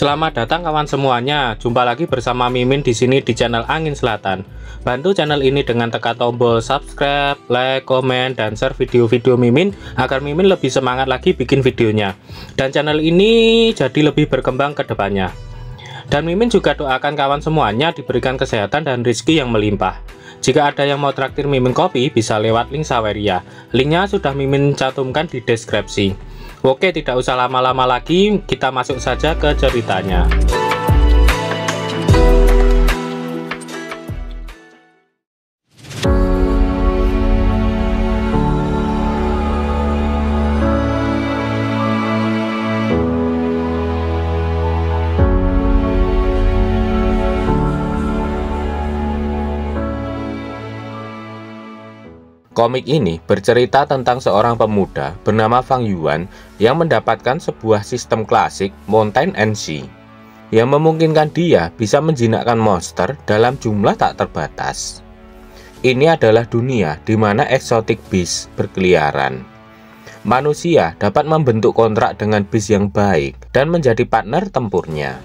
Selamat datang kawan semuanya. Jumpa lagi bersama Mimin di sini di channel Angin Selatan. Bantu channel ini dengan tekan tombol subscribe, like, komen, dan share video-video Mimin agar Mimin lebih semangat lagi bikin videonya. Dan channel ini jadi lebih berkembang ke depannya. Dan Mimin juga doakan kawan semuanya diberikan kesehatan dan rezeki yang melimpah. Jika ada yang mau traktir Mimin kopi, bisa lewat link Saweria. Linknya sudah Mimin cantumkan di deskripsi. Oke, tidak usah lama-lama lagi, kita masuk saja ke ceritanya. Komik ini bercerita tentang seorang pemuda bernama Fang Yuan yang mendapatkan sebuah sistem klasik Mountain and Sea yang memungkinkan dia bisa menjinakkan monster dalam jumlah tak terbatas. Ini adalah dunia di mana exotic beast berkeliaran. Manusia dapat membentuk kontrak dengan beast yang baik dan menjadi partner tempurnya.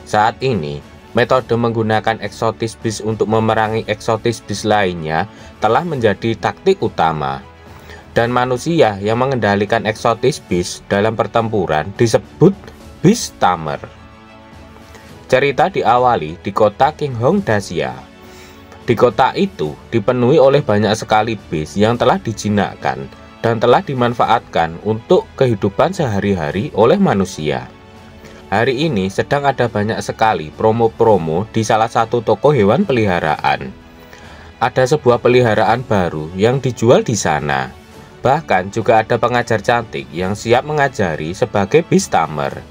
Saat ini, metode menggunakan exotic beast untuk memerangi exotic beast lainnya telah menjadi taktik utama. Dan manusia yang mengendalikan exotic beast dalam pertempuran disebut beast tamer. Cerita diawali di kota Qinghong Daxia. Di kota itu dipenuhi oleh banyak sekali beast yang telah dijinakkan dan telah dimanfaatkan untuk kehidupan sehari-hari oleh manusia. Hari ini sedang ada banyak sekali promo-promo di salah satu toko hewan peliharaan. Ada sebuah peliharaan baru yang dijual di sana. Bahkan juga ada pengajar cantik yang siap mengajari sebagai beast tamer.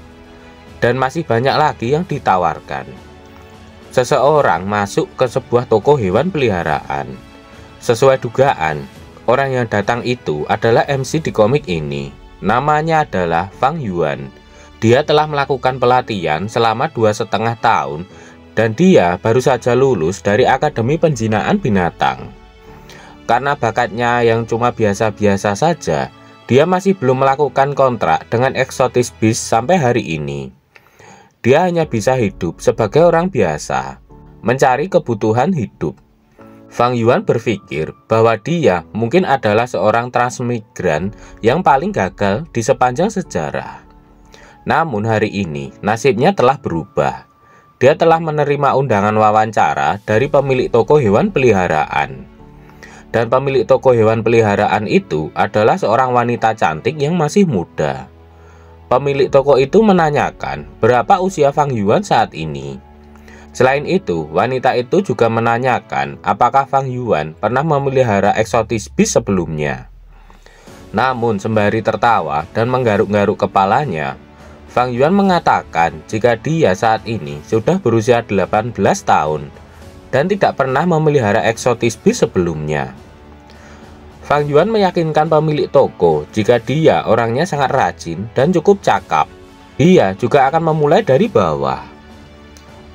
Dan masih banyak lagi yang ditawarkan. Seseorang masuk ke sebuah toko hewan peliharaan. Sesuai dugaan, orang yang datang itu adalah MC di komik ini. Namanya adalah Fang Yuan. Dia telah melakukan pelatihan selama 2,5 tahun dan dia baru saja lulus dari Akademi Penjinaan Binatang. Karena bakatnya yang cuma biasa-biasa saja, dia masih belum melakukan kontrak dengan exotic beast sampai hari ini. Dia hanya bisa hidup sebagai orang biasa, mencari kebutuhan hidup. Fang Yuan berpikir bahwa dia mungkin adalah seorang transmigran yang paling gagal di sepanjang sejarah. Namun hari ini nasibnya telah berubah. Dia telah menerima undangan wawancara dari pemilik toko hewan peliharaan. Dan pemilik toko hewan peliharaan itu adalah seorang wanita cantik yang masih muda. Pemilik toko itu menanyakan berapa usia Fang Yuan saat ini. Selain itu, wanita itu juga menanyakan apakah Fang Yuan pernah memelihara exotic beast sebelumnya. Namun sembari tertawa dan menggaruk-garuk kepalanya, Fang Yuan mengatakan jika dia saat ini sudah berusia 18 tahun dan tidak pernah memelihara exotic beast sebelumnya. Fang Yuan meyakinkan pemilik toko jika dia orangnya sangat rajin dan cukup cakap. Dia juga akan memulai dari bawah.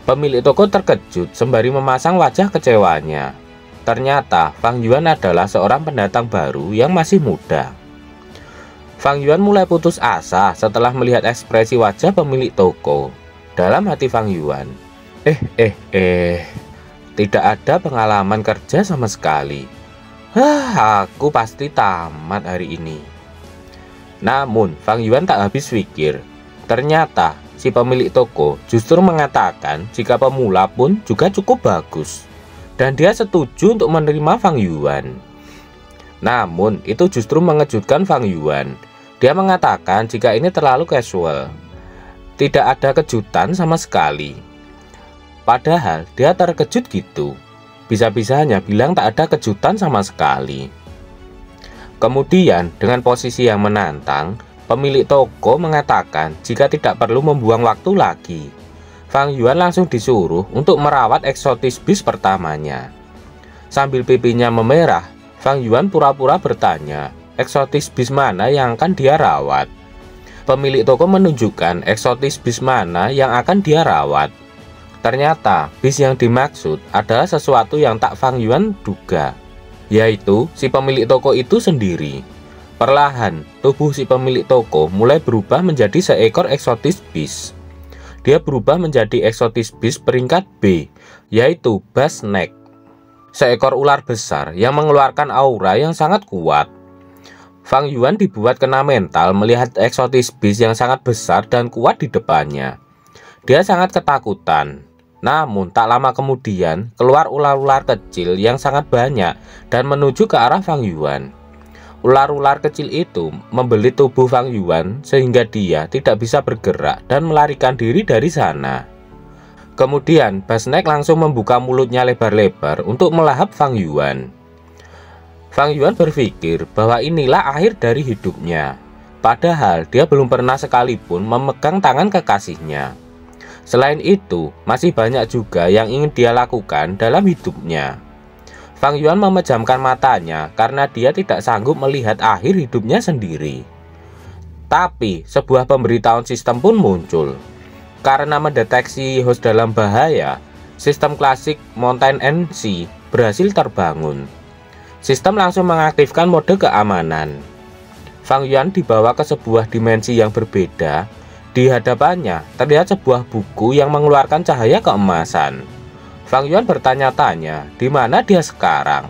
Pemilik toko terkejut sembari memasang wajah kecewanya. Ternyata Fang Yuan adalah seorang pendatang baru yang masih muda. Fang Yuan mulai putus asa setelah melihat ekspresi wajah pemilik toko. Dalam hati Fang Yuan, tidak ada pengalaman kerja sama sekali. Aku pasti tamat hari ini. Namun Fang Yuan tak habis pikir. Ternyata si pemilik toko justru mengatakan jika pemula pun juga cukup bagus. Dan dia setuju untuk menerima Fang Yuan. Namun itu justru mengejutkan Fang Yuan. Dia mengatakan jika ini terlalu casual. Tidak ada kejutan sama sekali. Padahal dia terkejut gitu. Bisa-bisanya bilang tak ada kejutan sama sekali. Kemudian dengan posisi yang menantang, pemilik toko mengatakan jika tidak perlu membuang waktu lagi. Fang Yuan langsung disuruh untuk merawat exotic beast pertamanya. Sambil pipinya memerah, Fang Yuan pura-pura bertanya, exotic beast mana yang akan dia rawat? Pemilik toko menunjukkan exotic beast mana yang akan dia rawat. Ternyata beast yang dimaksud adalah sesuatu yang tak Fang Yuan duga, yaitu si pemilik toko itu sendiri. Perlahan, tubuh si pemilik toko mulai berubah menjadi seekor eksotis beast. dia berubah menjadi Exotic Beast peringkat B, yaitu Basnack, seekor ular besar yang mengeluarkan aura yang sangat kuat. Fang Yuan dibuat kena mental melihat Exotic Beast yang sangat besar dan kuat di depannya. Dia sangat ketakutan. Namun tak lama kemudian keluar ular-ular kecil yang sangat banyak dan menuju ke arah Fang Yuan. Ular-ular kecil itu membelit tubuh Fang Yuan sehingga dia tidak bisa bergerak dan melarikan diri dari sana. Kemudian Basnack langsung membuka mulutnya lebar-lebar untuk melahap Fang Yuan. Fang Yuan berpikir bahwa inilah akhir dari hidupnya. Padahal dia belum pernah sekalipun memegang tangan kekasihnya. Selain itu, masih banyak juga yang ingin dia lakukan dalam hidupnya. Fang Yuan memejamkan matanya karena dia tidak sanggup melihat akhir hidupnya sendiri. Tapi, sebuah pemberitahuan sistem pun muncul. Karena mendeteksi host dalam bahaya, sistem klasik Mountain NC berhasil terbangun. Sistem langsung mengaktifkan mode keamanan. Fang Yuan dibawa ke sebuah dimensi yang berbeda. Di hadapannya terlihat sebuah buku yang mengeluarkan cahaya keemasan. Fang Yuan bertanya-tanya di mana dia sekarang.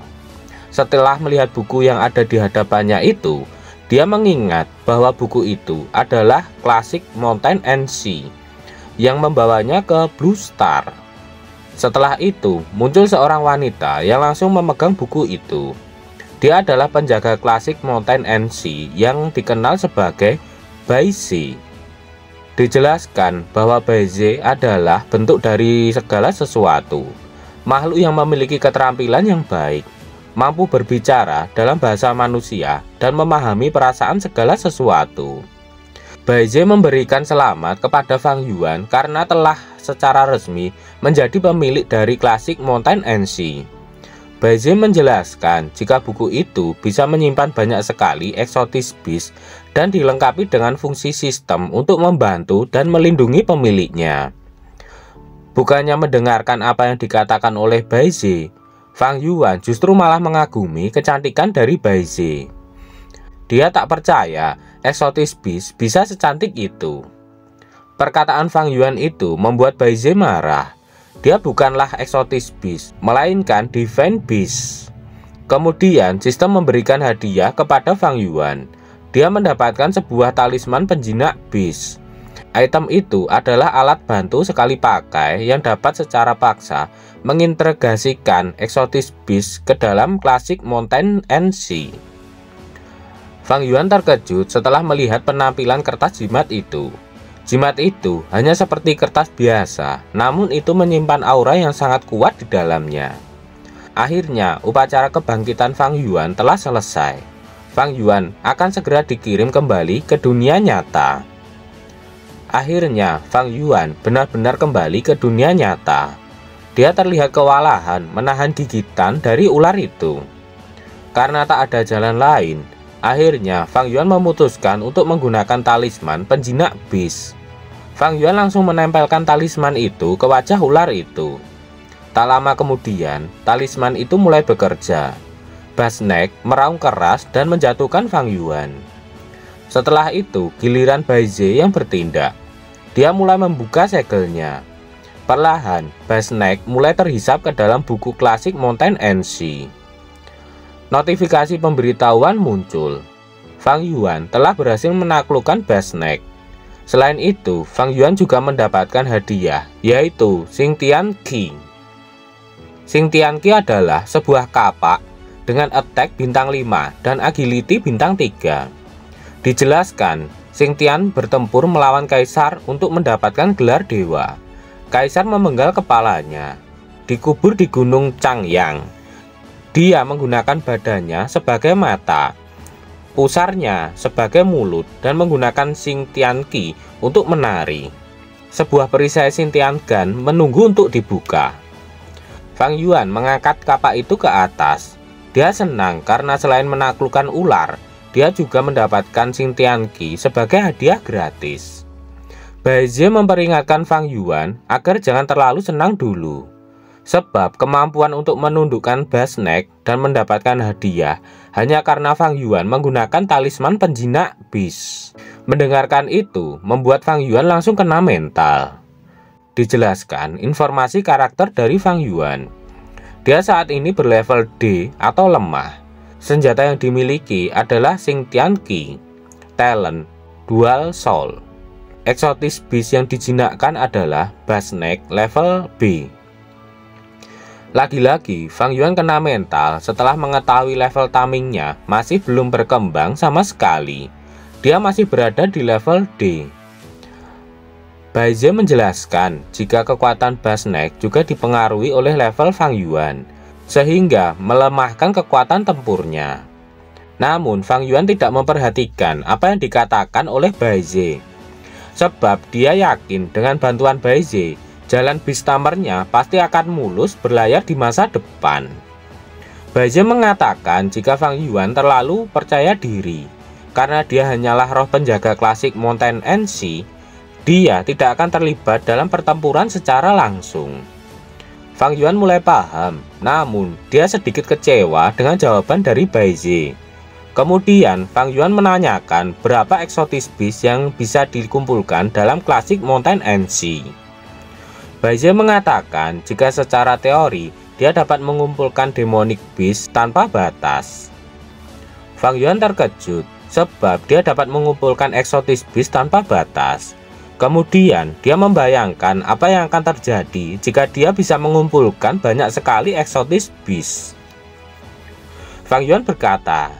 Setelah melihat buku yang ada di hadapannya itu, dia mengingat bahwa buku itu adalah klasik Mountain NC yang membawanya ke Blue Star. Setelah itu, muncul seorang wanita yang langsung memegang buku itu. Dia adalah penjaga klasik Mountain NC yang dikenal sebagai Baize. Dijelaskan bahwa Baize adalah bentuk dari segala sesuatu, makhluk yang memiliki keterampilan yang baik, mampu berbicara dalam bahasa manusia dan memahami perasaan segala sesuatu. Baize memberikan selamat kepada Fang Yuan karena telah secara resmi menjadi pemilik dari klasik Mountain NC. Baize menjelaskan jika buku itu bisa menyimpan banyak sekali Exotic Beast dan dilengkapi dengan fungsi sistem untuk membantu dan melindungi pemiliknya. Bukannya mendengarkan apa yang dikatakan oleh Baize, Fang Yuan justru malah mengagumi kecantikan dari Baize. Dia tak percaya Exotic Beast bisa secantik itu. Perkataan Fang Yuan itu membuat Baize marah. Dia bukanlah Exotic Beast, melainkan Divine Beast. Kemudian sistem memberikan hadiah kepada Fang Yuan. Dia mendapatkan sebuah talisman penjinak Beast. Item itu adalah alat bantu sekali pakai yang dapat secara paksa mengintegrasikan Exotic Beast ke dalam klasik Mountain NC. Fang Yuan terkejut setelah melihat penampilan kertas jimat itu. Jimat itu hanya seperti kertas biasa, namun itu menyimpan aura yang sangat kuat di dalamnya. Akhirnya, upacara kebangkitan Fang Yuan telah selesai. Fang Yuan akan segera dikirim kembali ke dunia nyata. Akhirnya, Fang Yuan benar-benar kembali ke dunia nyata. Dia terlihat kewalahan menahan gigitan dari ular itu. Karena tak ada jalan lain, akhirnya Fang Yuan memutuskan untuk menggunakan talisman penjinak Beast. Fang Yuan langsung menempelkan talisman itu ke wajah ular itu. Tak lama kemudian, talisman itu mulai bekerja. Basnack meraung keras dan menjatuhkan Fang Yuan. Setelah itu, giliran Baize yang bertindak. Dia mulai membuka segelnya. Perlahan, Basnack mulai terhisap ke dalam buku klasik Mountain NC. Notifikasi pemberitahuan muncul. Fang Yuan telah berhasil menaklukkan Basnack. Selain itu, Fang Yuan juga mendapatkan hadiah, yaitu Xingtian Qi. Xingtian Qi adalah sebuah kapak dengan attack bintang 5 dan agility bintang 3. Dijelaskan, Xingtian bertempur melawan Kaisar untuk mendapatkan gelar dewa. Kaisar memenggal kepalanya, dikubur di Gunung Changyang. Dia menggunakan badannya sebagai mata, pusarnya sebagai mulut, dan menggunakan Xingtian Qi untuk menari. Sebuah perisai Xingtian Gan menunggu untuk dibuka. Fang Yuan mengangkat kapak itu ke atas. Dia senang karena selain menaklukkan ular, dia juga mendapatkan Xingtian Qi sebagai hadiah gratis. Baize memperingatkan Fang Yuan agar jangan terlalu senang dulu. Sebab kemampuan untuk menundukkan Basnack dan mendapatkan hadiah hanya karena Fang Yuan menggunakan talisman penjinak Beast. Mendengarkan itu membuat Fang Yuan langsung kena mental. dijelaskan informasi karakter dari Fang Yuan. Dia saat ini berlevel D atau lemah. Senjata yang dimiliki adalah Xingtian Qi, talent, dual soul. Eksotis beast yang dijinakkan adalah Basnek level B. Lagi-lagi Fang Yuan kena mental setelah mengetahui level tamingnya masih belum berkembang sama sekali. Dia masih berada di level D. Baize menjelaskan jika kekuatan Basnek juga dipengaruhi oleh level Fang Yuan, sehingga melemahkan kekuatan tempurnya. Namun Fang Yuan tidak memperhatikan apa yang dikatakan oleh Baize, sebab dia yakin dengan bantuan Baize, jalan Beastamernya pasti akan mulus berlayar di masa depan. Baize mengatakan jika Fang Yuan terlalu percaya diri, karena dia hanyalah roh penjaga klasik Mountain NC, dia tidak akan terlibat dalam pertempuran secara langsung. Fang Yuan mulai paham, namun dia sedikit kecewa dengan jawaban dari Baize. Kemudian Fang Yuan menanyakan berapa eksotis beast yang bisa dikumpulkan dalam klasik Mountain NC. Baize mengatakan jika secara teori dia dapat mengumpulkan demonic beast tanpa batas. Fang Yuan terkejut sebab dia dapat mengumpulkan eksotis beast tanpa batas. Kemudian dia membayangkan apa yang akan terjadi jika dia bisa mengumpulkan banyak sekali eksotis beast. Fang Yuan berkata,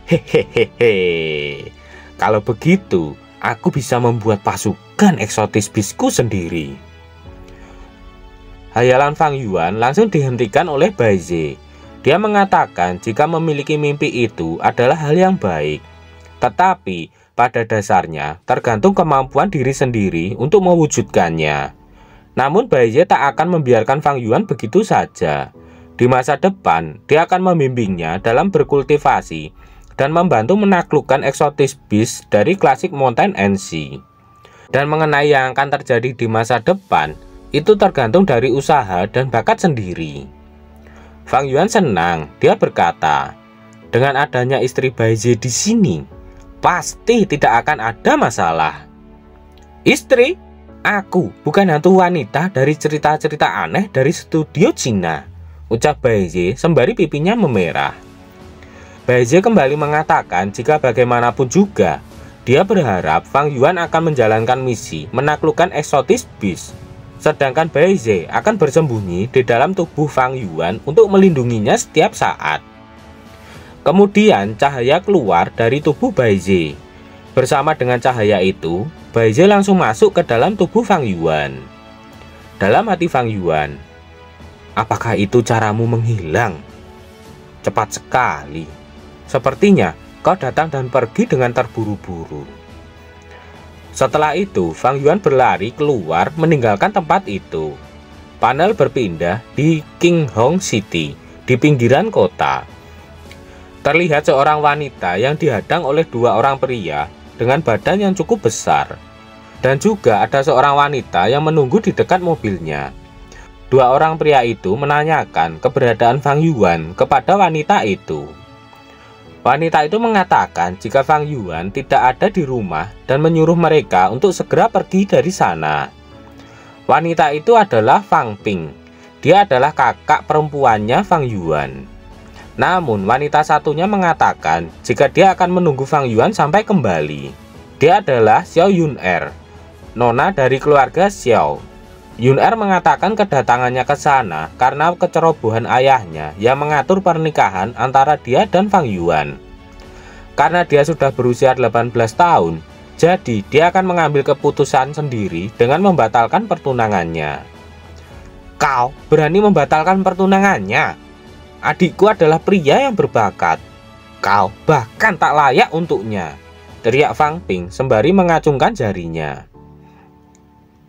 "Hehehe, kalau begitu aku bisa membuat pasukan eksotis beastku sendiri." Hayalan Fang Yuan langsung dihentikan oleh Baize. Dia mengatakan jika memiliki mimpi itu adalah hal yang baik, tetapi pada dasarnya tergantung kemampuan diri sendiri untuk mewujudkannya. Namun Baize tak akan membiarkan Fang Yuan begitu saja. Di masa depan, dia akan membimbingnya dalam berkultivasi dan membantu menaklukkan eksotis beast dari klasik Mountain NC. Dan mengenai yang akan terjadi di masa depan, itu tergantung dari usaha dan bakat sendiri. Fang Yuan senang, dia berkata, dengan adanya istri Baize di sini, pasti tidak akan ada masalah. Istri? Aku bukan hantu wanita dari cerita-cerita aneh dari studio Cina, ucap Baize sembari pipinya memerah. Baize kembali mengatakan jika bagaimanapun juga, dia berharap Fang Yuan akan menjalankan misi menaklukkan eksotis beast. Sedangkan Baize akan bersembunyi di dalam tubuh Fang Yuan untuk melindunginya setiap saat. Kemudian cahaya keluar dari tubuh Baize. Bersama dengan cahaya itu, Baize langsung masuk ke dalam tubuh Fang Yuan. Dalam hati Fang Yuan, apakah itu caramu menghilang? Cepat sekali. Sepertinya kau datang dan pergi dengan terburu-buru. Setelah itu, Fang Yuan berlari keluar meninggalkan tempat itu. Panel berpindah di Qinghong City, di pinggiran kota. Terlihat seorang wanita yang dihadang oleh dua orang pria dengan badan yang cukup besar. Dan juga ada seorang wanita yang menunggu di dekat mobilnya. Dua orang pria itu menanyakan keberadaan Fang Yuan kepada wanita itu. Wanita itu mengatakan jika Fang Yuan tidak ada di rumah dan menyuruh mereka untuk segera pergi dari sana. Wanita itu adalah Fang Ping. Dia adalah kakak perempuannya Fang Yuan. Namun wanita satunya mengatakan jika dia akan menunggu Fang Yuan sampai kembali. Dia adalah Xiao Yun'er, nona dari keluarga Xiao. Yun'er mengatakan kedatangannya ke sana karena kecerobohan ayahnya yang mengatur pernikahan antara dia dan Fang Yuan. Karena dia sudah berusia 18 tahun, jadi dia akan mengambil keputusan sendiri dengan membatalkan pertunangannya. Kau berani membatalkan pertunangannya? Adikku adalah pria yang berbakat. Kau bahkan tak layak untuknya, teriak Fang Ping sembari mengacungkan jarinya.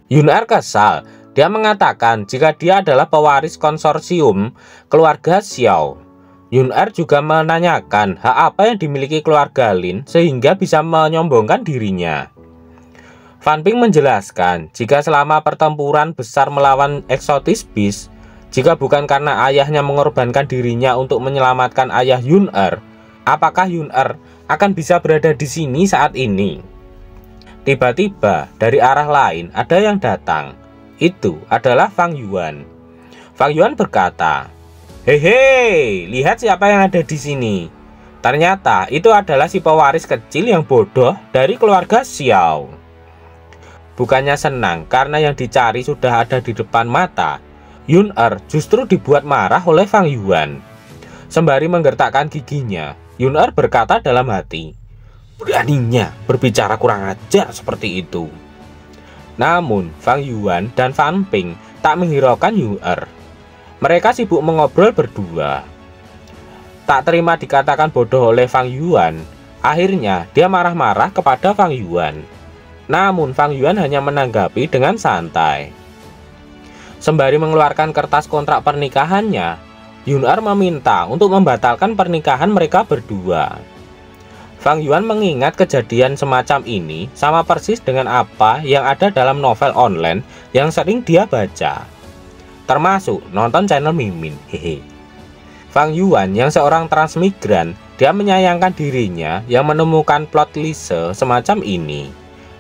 Yun'er kesal. Dia mengatakan jika dia adalah pewaris konsorsium keluarga Xiao. Yun'er juga menanyakan hak apa yang dimiliki keluarga Lin sehingga bisa menyombongkan dirinya. Fan Ping menjelaskan jika selama pertempuran besar melawan eksotis beast, jika bukan karena ayahnya mengorbankan dirinya untuk menyelamatkan ayah Yun'er, apakah Yun'er akan bisa berada di sini saat ini? Tiba-tiba dari arah lain ada yang datang. itu adalah Fang Yuan. Fang Yuan berkata, "Hehe, lihat siapa yang ada di sini." Ternyata itu adalah si pewaris kecil yang bodoh dari keluarga Xiao. Bukannya senang karena yang dicari sudah ada di depan mata, Yun-er justru dibuat marah oleh Fang Yuan. Sembari menggertakkan giginya, Yun-er berkata dalam hati, "Beraninya berbicara kurang ajar seperti itu." Namun, Fang Yuan dan Fan Ping tak menghiraukan Yun-er. Mereka sibuk mengobrol berdua. Tak terima dikatakan bodoh oleh Fang Yuan, akhirnya dia marah-marah kepada Fang Yuan. Namun, Fang Yuan hanya menanggapi dengan santai. Sembari mengeluarkan kertas kontrak pernikahannya, Yun-er meminta untuk membatalkan pernikahan mereka berdua. Fang Yuan mengingat kejadian semacam ini sama persis dengan apa yang ada dalam novel online yang sering dia baca, termasuk nonton channel Mimin. Hehe. Fang Yuan yang seorang transmigran, dia menyayangkan dirinya yang menemukan plot lise semacam ini.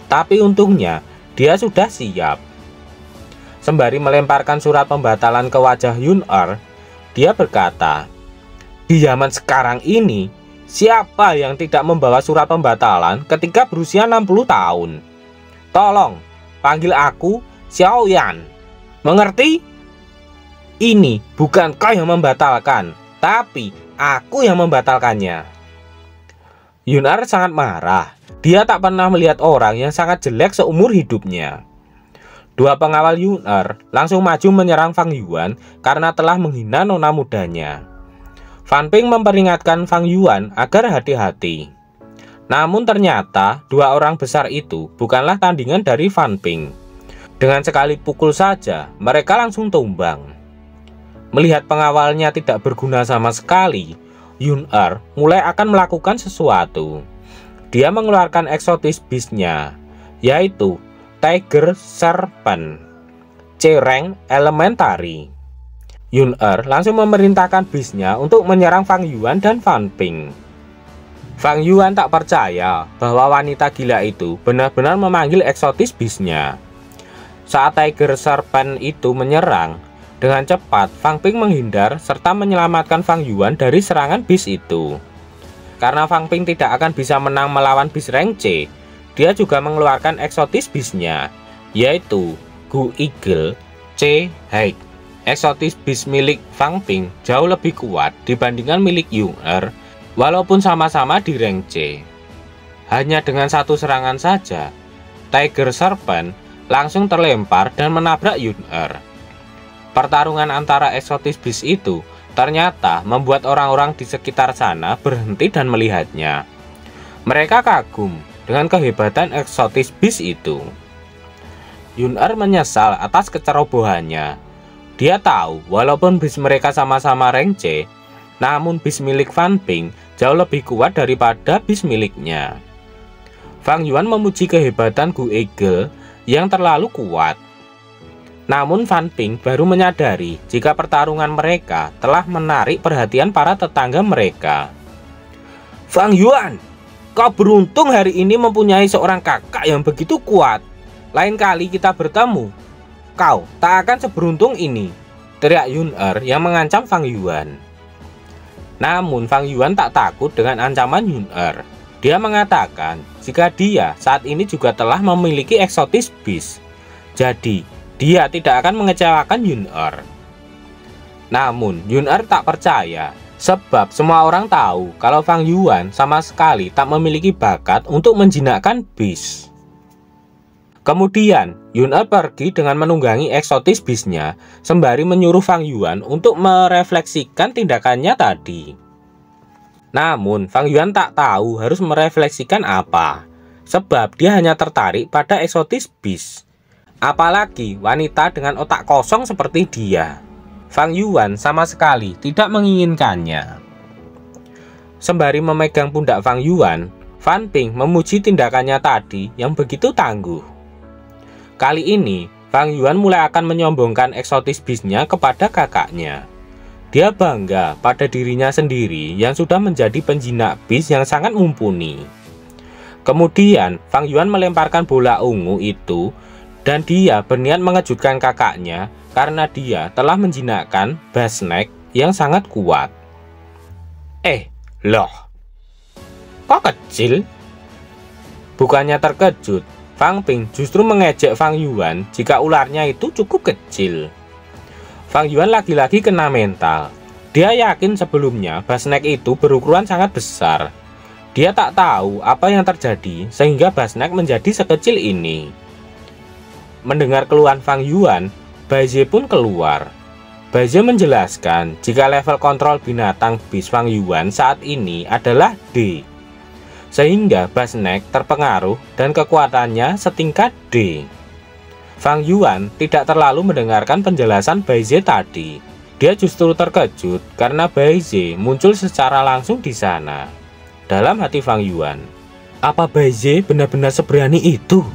Tapi untungnya dia sudah siap. Sembari melemparkan surat pembatalan ke wajah Yun-er, dia berkata, "Di zaman sekarang ini, siapa yang tidak membawa surat pembatalan ketika berusia 60 tahun? Tolong, panggil aku Xiao Yan. Mengerti? Ini bukan kau yang membatalkan, tapi aku yang membatalkannya." Yun-er sangat marah. Dia tak pernah melihat orang yang sangat jelek seumur hidupnya. Dua pengawal Yun-er langsung maju menyerang Fang Yuan karena telah menghina nona mudanya. Fan Ping memperingatkan Fang Yuan agar hati-hati. Namun ternyata dua orang besar itu bukanlah tandingan dari Fan Ping. Dengan sekali pukul saja mereka langsung tumbang. Melihat pengawalnya tidak berguna sama sekali, Yun-er mulai akan melakukan sesuatu. Dia mengeluarkan eksotis beast-nya, yaitu Tiger Serpent C-Rank Elementary. Yun-er langsung memerintahkan beast-nya untuk menyerang Fang Yuan dan Fan Ping. Fang Yuan tak percaya bahwa wanita gila itu benar-benar memanggil eksotis beast-nya. Saat Tiger Serpent itu menyerang, dengan cepat Fan Ping menghindar serta menyelamatkan Fang Yuan dari serangan beast itu. Karena Fan Ping tidak akan bisa menang melawan beast rank C, dia juga mengeluarkan eksotis beast-nya, yaitu Gu Eagle C-Hike. Eksotis beast milik Fan Ping jauh lebih kuat dibandingkan milik Yun-er, walaupun sama-sama di rank C. Hanya dengan satu serangan saja, Tiger Serpent langsung terlempar dan menabrak Yun-er. Pertarungan antara eksotis beast itu ternyata membuat orang-orang di sekitar sana berhenti dan melihatnya. Mereka kagum dengan kehebatan eksotis beast itu. Yun-er menyesal atas kecerobohannya. Dia tahu walaupun beast mereka sama-sama rank C, namun beast milik Fan Ping jauh lebih kuat daripada beast miliknya. Fang Yuan memuji kehebatan Gu Eagle yang terlalu kuat. Namun Fan Ping baru menyadari jika pertarungan mereka telah menarik perhatian para tetangga mereka. "Fang Yuan, kau beruntung hari ini mempunyai seorang kakak yang begitu kuat. Lain kali kita bertemu, kau tak akan seberuntung ini," teriak Yun-er yang mengancam Fang Yuan. Namun Fang Yuan tak takut dengan ancaman Yun-er. Dia mengatakan jika dia saat ini juga telah memiliki eksotis beast, jadi dia tidak akan mengecewakan Yun-er. Namun Yun-er tak percaya, sebab semua orang tahu kalau Fang Yuan sama sekali tak memiliki bakat untuk menjinakkan beast. Kemudian Yun-er pergi dengan menunggangi eksotis beast-nya sembari menyuruh Fang Yuan untuk merefleksikan tindakannya tadi. Namun Fang Yuan tak tahu harus merefleksikan apa, sebab dia hanya tertarik pada eksotis beast. Apalagi wanita dengan otak kosong seperti dia. Fang Yuan sama sekali tidak menginginkannya. Sembari memegang pundak Fang Yuan, Fan Ping memuji tindakannya tadi yang begitu tangguh. Kali ini Fang Yuan mulai akan menyombongkan eksotis beast-nya kepada kakaknya. Dia bangga pada dirinya sendiri yang sudah menjadi penjinak beast yang sangat mumpuni. Kemudian Fang Yuan melemparkan bola ungu itu Dan dia berniat mengejutkan kakaknya karena dia telah menjinakkan Basnek yang sangat kuat. Loh, kok kecil? Bukannya terkejut, Fang Ping justru mengejek Fang Yuan jika ularnya itu cukup kecil. Fang Yuan lagi-lagi kena mental. Dia yakin sebelumnya Basnek itu berukuran sangat besar. Dia tak tahu apa yang terjadi sehingga Basnek menjadi sekecil ini. Mendengar keluhan Fang Yuan, Baize pun keluar. Baize menjelaskan jika level kontrol binatang bis Fang Yuan saat ini adalah D, sehingga Basnek terpengaruh dan kekuatannya setingkat D. Fang Yuan tidak terlalu mendengarkan penjelasan Baize tadi. Dia justru terkejut karena Baize muncul secara langsung di sana. Dalam hati Fang Yuan, apa Baize benar-benar seberani itu?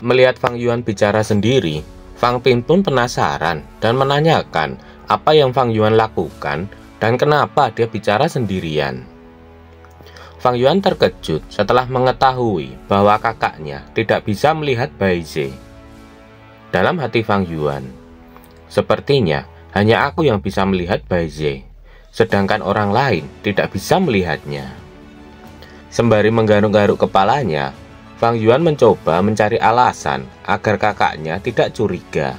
Melihat Fang Yuan bicara sendiri, Fang Ping pun penasaran dan menanyakan apa yang Fang Yuan lakukan dan kenapa dia bicara sendirian. Fang Yuan terkejut setelah mengetahui bahwa kakaknya tidak bisa melihat Baize. Dalam hati Fang Yuan, sepertinya hanya aku yang bisa melihat Baize, sedangkan orang lain tidak bisa melihatnya. Sembari menggaruk-garuk kepalanya, Fang Yuan mencoba mencari alasan agar kakaknya tidak curiga.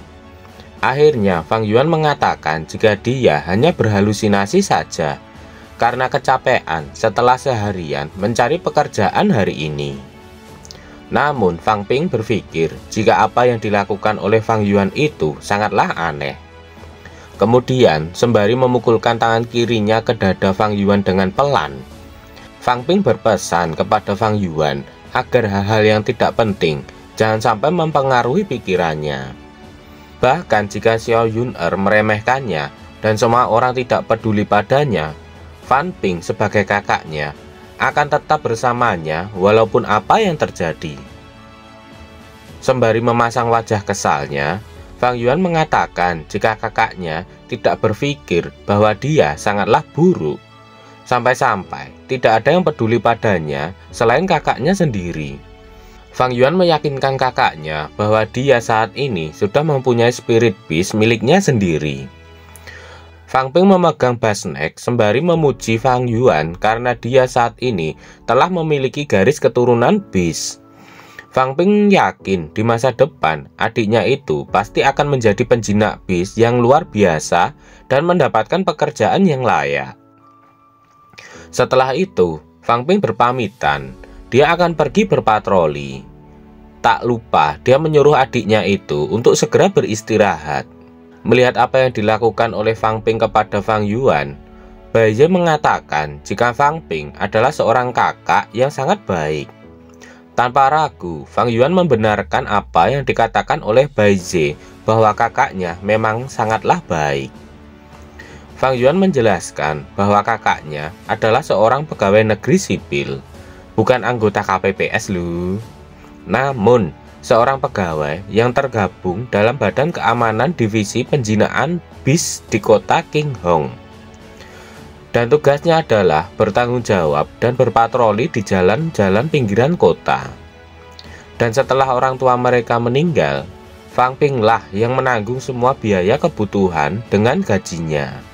Akhirnya Fang Yuan mengatakan jika dia hanya berhalusinasi saja karena kecapean setelah seharian mencari pekerjaan hari ini. Namun Fang Ping berpikir jika apa yang dilakukan oleh Fang Yuan itu sangatlah aneh. Kemudian sembari memukulkan tangan kirinya ke dada Fang Yuan dengan pelan, Fang Ping berpesan kepada Fang Yuan agar hal-hal yang tidak penting jangan sampai mempengaruhi pikirannya. Bahkan jika Xiao Yun'er meremehkannya dan semua orang tidak peduli padanya, Fan Ping sebagai kakaknya akan tetap bersamanya walaupun apa yang terjadi. Sembari memasang wajah kesalnya, Fang Yuan mengatakan jika kakaknya tidak berpikir bahwa dia sangatlah buruk. Sampai-sampai tidak ada yang peduli padanya selain kakaknya sendiri. Fang Yuan meyakinkan kakaknya bahwa dia saat ini sudah mempunyai spirit beast miliknya sendiri. Fang Ping memegang Basnek sembari memuji Fang Yuan karena dia saat ini telah memiliki garis keturunan beast. Fang Ping yakin di masa depan adiknya itu pasti akan menjadi penjinak beast yang luar biasa dan mendapatkan pekerjaan yang layak. Setelah itu, Fang Ping berpamitan, dia akan pergi berpatroli. Tak lupa dia menyuruh adiknya itu untuk segera beristirahat. Melihat apa yang dilakukan oleh Fang Ping kepada Fang Yuan, Baize mengatakan jika Fang Ping adalah seorang kakak yang sangat baik. Tanpa ragu, Fang Yuan membenarkan apa yang dikatakan oleh Baize bahwa kakaknya memang sangatlah baik. Fang Yuan menjelaskan bahwa kakaknya adalah seorang pegawai negeri sipil, bukan anggota KPPS loh. Namun, seorang pegawai yang tergabung dalam Badan Keamanan Divisi Penjinaan BIS di kota King Hong. Dan tugasnya adalah bertanggung jawab dan berpatroli di jalan-jalan pinggiran kota. Dan setelah orang tua mereka meninggal, Fang Ping lah yang menanggung semua biaya kebutuhan dengan gajinya.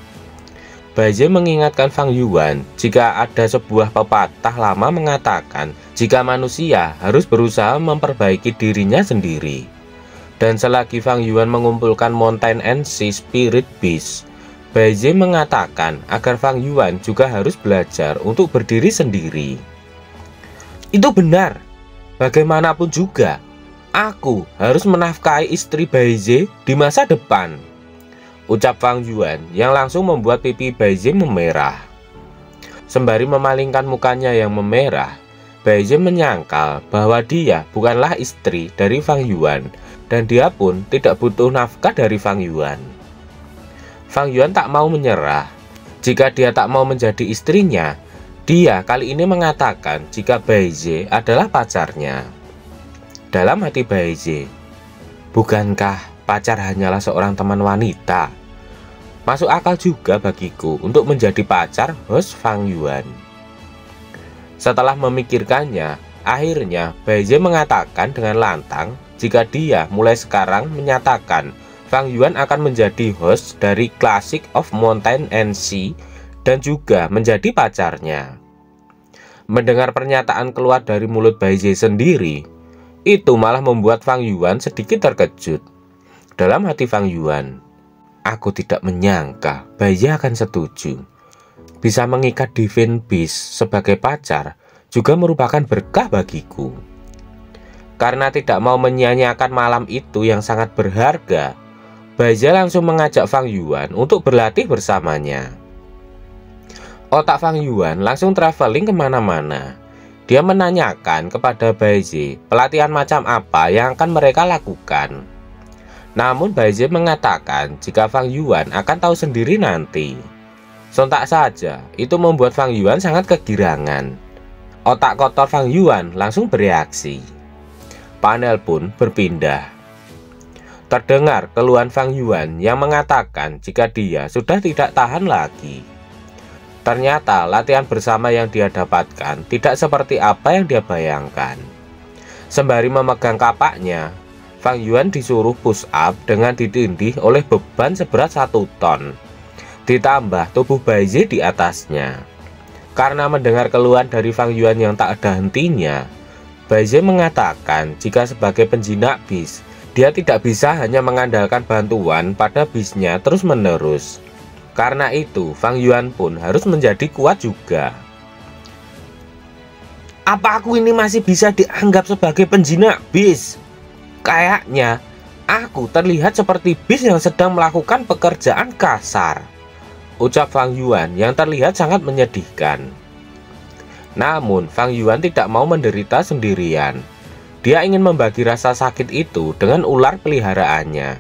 Baize mengingatkan Fang Yuan jika ada sebuah pepatah lama mengatakan jika manusia harus berusaha memperbaiki dirinya sendiri. Dan selagi Fang Yuan mengumpulkan Mountain and Sea Spirit Beast, Baize mengatakan agar Fang Yuan juga harus belajar untuk berdiri sendiri. Itu benar. Bagaimanapun juga, aku harus menafkahi istri Baize di masa depan, ucap Fang Yuan yang langsung membuat pipi Baize memerah. Sembari memalingkan mukanya yang memerah, Baize menyangkal bahwa dia bukanlah istri dari Fang Yuan dan dia pun tidak butuh nafkah dari Fang Yuan. Fang Yuan tak mau menyerah. Jika dia tak mau menjadi istrinya, dia kali ini mengatakan jika Baize adalah pacarnya. Dalam hati Baize, bukankah pacar hanyalah seorang teman wanita? Masuk akal juga bagiku untuk menjadi pacar host Fang Yuan. Setelah memikirkannya, akhirnya Baize mengatakan dengan lantang jika dia mulai sekarang menyatakan Fang Yuan akan menjadi host dari Classic of Mountain and Sea dan juga menjadi pacarnya. Mendengar pernyataan keluar dari mulut Bai Zhe sendiri, itu malah membuat Fang Yuan sedikit terkejut. Dalam hati Fang Yuan, aku tidak menyangka Bai Zhe akan setuju. Bisa mengikat Divine Beast sebagai pacar juga merupakan berkah bagiku. Karena tidak mau menyia-nyiakan malam itu yang sangat berharga, Bai Zhe langsung mengajak Fang Yuan untuk berlatih bersamanya. Otak Fang Yuan langsung traveling kemana-mana. Dia menanyakan kepada Bai Zhe pelatihan macam apa yang akan mereka lakukan. Namun Bai Zhe mengatakan jika Fang Yuan akan tahu sendiri nanti. Sontak saja, itu membuat Fang Yuan sangat kegirangan. Otak kotor Fang Yuan langsung bereaksi. Panel pun berpindah. Terdengar keluhan Fang Yuan yang mengatakan jika dia sudah tidak tahan lagi. Ternyata latihan bersama yang dia dapatkan tidak seperti apa yang dia bayangkan. Sembari memegang kapaknya, Fang Yuan disuruh push up dengan ditindih oleh beban seberat 1 ton. Ditambah tubuh Bai Zhe di atasnya. Karena mendengar keluhan dari Fang Yuan yang tak ada hentinya, Bai Zhe mengatakan jika sebagai penjinak bis, dia tidak bisa hanya mengandalkan bantuan pada bisnya terus-menerus. Karena itu, Fang Yuan pun harus menjadi kuat juga. Apa aku ini masih bisa dianggap sebagai penjinak bis? Kayaknya aku terlihat seperti bis yang sedang melakukan pekerjaan kasar, ucap Fang Yuan yang terlihat sangat menyedihkan. Namun Fang Yuan tidak mau menderita sendirian. Dia ingin membagi rasa sakit itu dengan ular peliharaannya.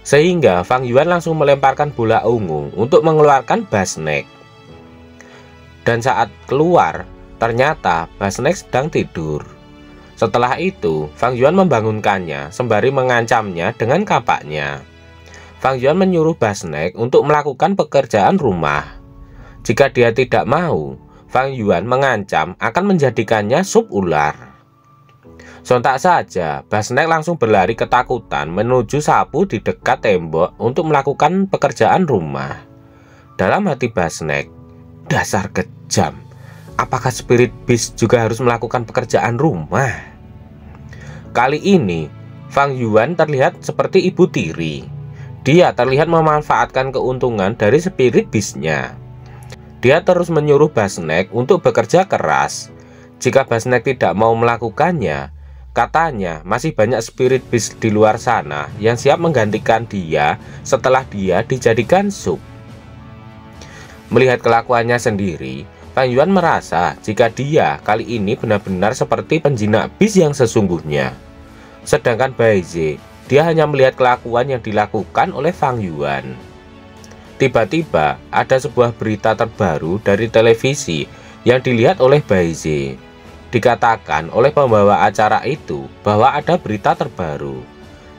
Sehingga Fang Yuan langsung melemparkan bola ungu untuk mengeluarkan Basnek. Dan saat keluar, ternyata Basnek sedang tidur. Setelah itu, Fang Yuan membangunkannya sembari mengancamnya dengan kapaknya. Fang Yuan menyuruh Basnek untuk melakukan pekerjaan rumah. Jika dia tidak mau, Fang Yuan mengancam akan menjadikannya sup ular. Sontak saja, Basnek langsung berlari ketakutan menuju sapu di dekat tembok untuk melakukan pekerjaan rumah. Dalam hati Basnek, dasar kejam. Apakah Spirit Beast juga harus melakukan pekerjaan rumah? Kali ini, Fang Yuan terlihat seperti ibu tiri. Dia terlihat memanfaatkan keuntungan dari Spirit Beast-nya. Dia terus menyuruh Basnek untuk bekerja keras. Jika Basnek tidak mau melakukannya, katanya masih banyak Spirit Beast di luar sana yang siap menggantikan dia setelah dia dijadikan sup. Melihat kelakuannya sendiri, Fang Yuan merasa jika dia kali ini benar-benar seperti penjinak bis yang sesungguhnya. Sedangkan Bai Zhe, dia hanya melihat kelakuan yang dilakukan oleh Fang Yuan. Tiba-tiba ada sebuah berita terbaru dari televisi yang dilihat oleh Bai Zhe. Dikatakan oleh pembawa acara itu bahwa ada berita terbaru,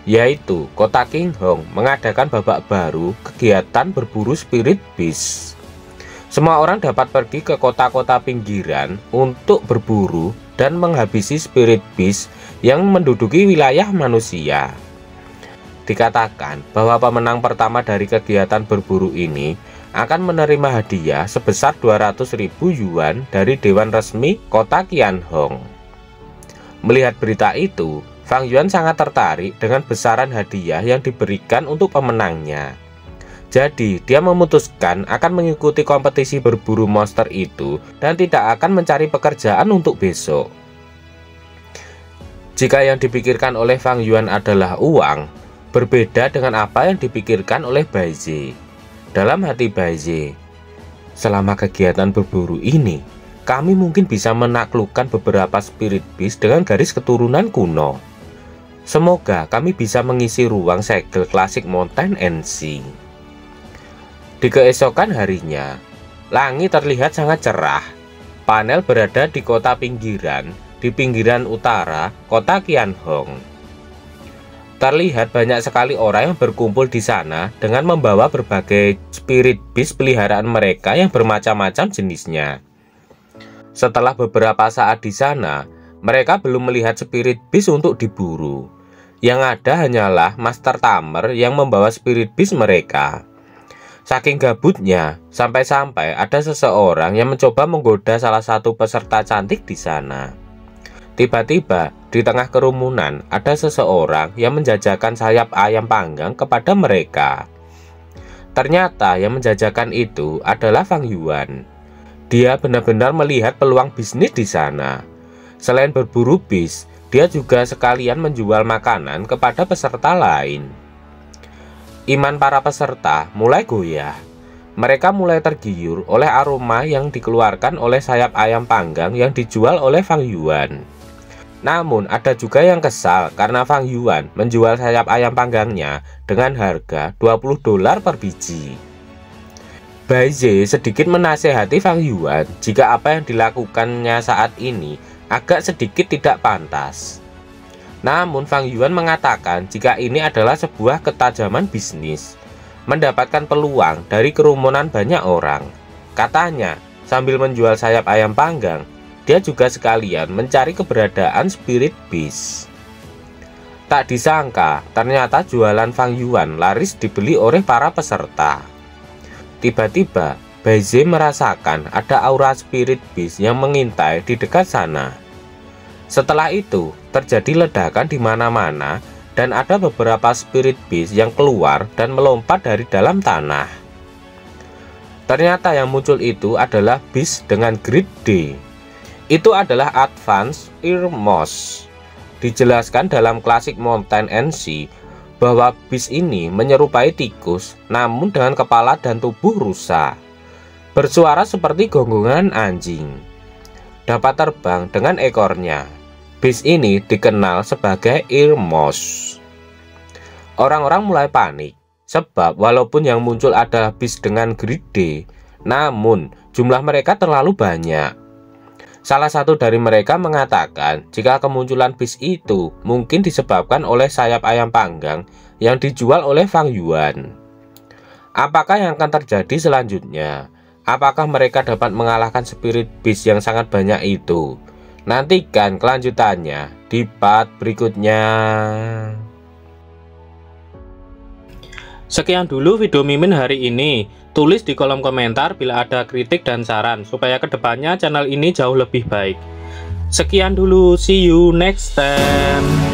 yaitu kota King Hong mengadakan babak baru kegiatan berburu Spirit Beast. Semua orang dapat pergi ke kota-kota pinggiran untuk berburu dan menghabisi Spirit Beast yang menduduki wilayah manusia. Dikatakan bahwa pemenang pertama dari kegiatan berburu ini akan menerima hadiah sebesar 200.000 yuan dari Dewan Resmi Kota Qianhong. Melihat berita itu, Fang Yuan sangat tertarik dengan besaran hadiah yang diberikan untuk pemenangnya. Jadi, dia memutuskan akan mengikuti kompetisi berburu monster itu dan tidak akan mencari pekerjaan untuk besok. Jika yang dipikirkan oleh Fang Yuan adalah uang, berbeda dengan apa yang dipikirkan oleh Bai Zhe. Dalam hati Bai Zhe, selama kegiatan berburu ini, kami mungkin bisa menaklukkan beberapa Spirit Beast dengan garis keturunan kuno. Semoga kami bisa mengisi ruang segel klasik Mountain and Sea. Di keesokan harinya, langit terlihat sangat cerah. Panel berada di kota pinggiran, di pinggiran utara kota Qianhong. Terlihat banyak sekali orang yang berkumpul di sana dengan membawa berbagai Spirit Beast peliharaan mereka yang bermacam-macam jenisnya. Setelah beberapa saat di sana, mereka belum melihat Spirit Beast untuk diburu. Yang ada hanyalah Master Tamer yang membawa spirit beast mereka. Saking gabutnya, sampai-sampai ada seseorang yang mencoba menggoda salah satu peserta cantik di sana. Tiba-tiba, di tengah kerumunan, ada seseorang yang menjajakan sayap ayam panggang kepada mereka. Ternyata yang menjajakan itu adalah Fang Yuan. Dia benar-benar melihat peluang bisnis di sana. Selain berburu bis, dia juga sekalian menjual makanan kepada peserta lain. Iman para peserta mulai goyah. Mereka mulai tergiur oleh aroma yang dikeluarkan oleh sayap ayam panggang yang dijual oleh Fang Yuan. Namun ada juga yang kesal karena Fang Yuan menjual sayap ayam panggangnya dengan harga $20 per biji. Bai Ze sedikit menasehati Fang Yuan jika apa yang dilakukannya saat ini agak sedikit tidak pantas. Namun Fang Yuan mengatakan jika ini adalah sebuah ketajaman bisnis, mendapatkan peluang dari kerumunan banyak orang. Katanya sambil menjual sayap ayam panggang, dia juga sekalian mencari keberadaan spirit beast. Tak disangka, ternyata jualan Fang Yuan laris dibeli oleh para peserta. Tiba-tiba, Bai Ze merasakan ada aura spirit beast yang mengintai di dekat sana. Setelah itu, terjadi ledakan di mana-mana dan ada beberapa spirit beast yang keluar dan melompat dari dalam tanah. Ternyata yang muncul itu adalah beast dengan grade D. Itu adalah Advanced Earmoss. Dijelaskan dalam klasik Mountain NC bahwa beast ini menyerupai tikus namun dengan kepala dan tubuh rusa. Bersuara seperti gonggongan anjing. Dapat terbang dengan ekornya. Beast ini dikenal sebagai Earmoss. Orang-orang mulai panik sebab walaupun yang muncul adalah beast dengan grade D, namun jumlah mereka terlalu banyak. Salah satu dari mereka mengatakan jika kemunculan beast itu mungkin disebabkan oleh sayap ayam panggang yang dijual oleh Fang Yuan. Apakah yang akan terjadi selanjutnya? Apakah mereka dapat mengalahkan spirit beast yang sangat banyak itu? Nantikan kelanjutannya di part berikutnya. Sekian dulu video Mimin hari ini. Tulis di kolom komentar bila ada kritik dan saran supaya kedepannya channel ini jauh lebih baik. Sekian dulu, see you next time.